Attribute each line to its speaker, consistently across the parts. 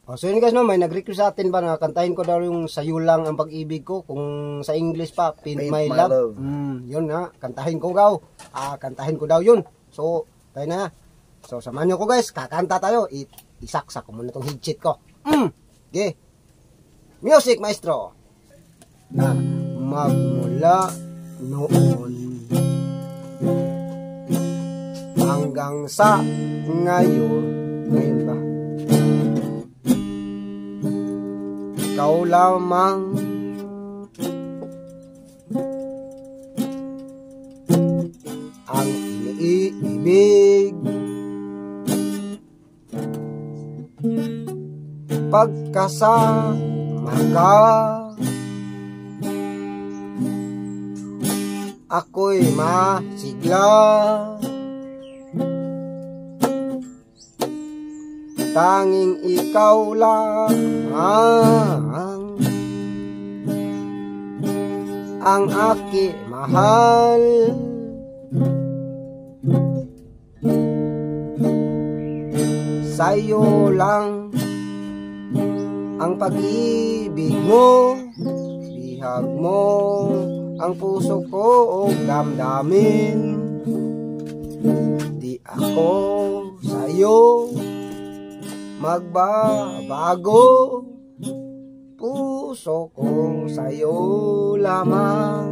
Speaker 1: So yun guys, no, may nag-request sa atin ba na kantahin ko daw yung Sa'yo Lang Ang Pag-ibig Ko, kung sa English pa, Paint My Love. Yun na, kantahin ko daw. Kantahin ko daw yun. So, tayo na. So, samahan nyo ko guys, kakanta tayo. Isaksak ko muna tong headset ko. Okay. Music, maestro. Na magmula noon hanggang sa ngayon ba? Ikaw lamang ang iniibig, pagkasama ka ako'y masigla, tanging ikaw lang ang aking mahal. Sa'yo lang ang pag-ibig mo, bihag mo ang puso ko o damdamin. Di ako sa'yo magbabago, puso ko sa'yo lamang.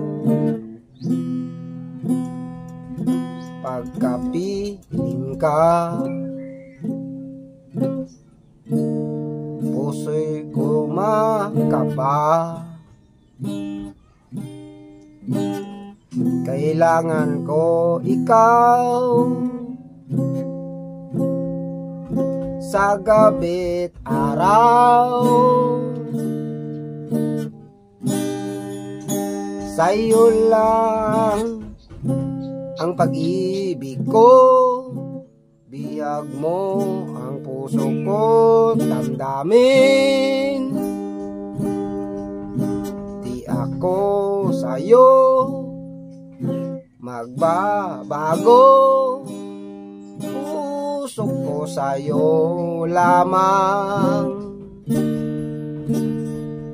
Speaker 1: Pagkapiling ka, puso'y kumakaba. Kailangan ko ikaw sa gabi't araw. Sa'yo lang ang pag-ibig ko, bihag mo ang puso ko damdamin. Di ako sa'yo magbabago, puso ko sa'yo lamang.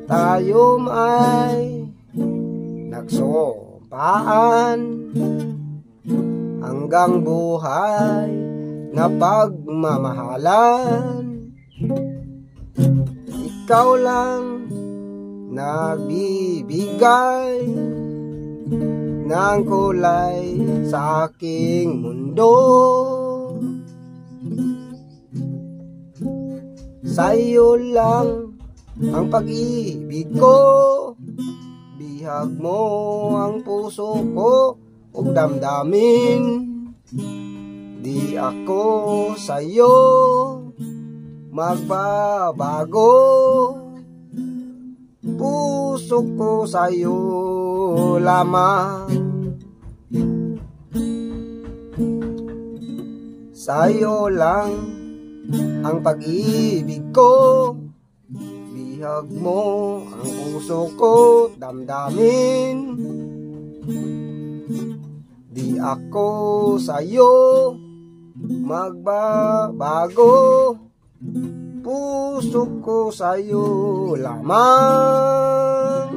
Speaker 1: Tayo ay nagsumpaan hanggang buhay na pagmamahalan. Ikaw lang nagbibigay ng kulay sa aking mundo. Sa'yo lang ang pag-ibig ko, bihag mo ang puso ko o damdamin. Di ako sa'yo magbabago, puso ko sa'yo lamang. Sa'yo lang ang pag-ibig ko, bihag mo ang puso ko damdamin. Di ako sa'yo magbabago, puso ko sa'yo lamang.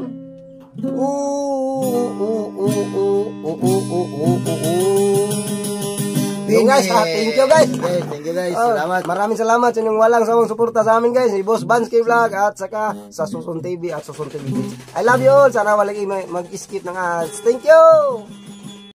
Speaker 1: Thank you guys. Thank you guys. Salamat. Maraming salamat sa inyong walang sawang suporta sa amin guys. Si Boss Bansky Vlog at saka sa Susun TV at Susun TV. I love you all. Sana walang mag-skip ng ads. Thank you.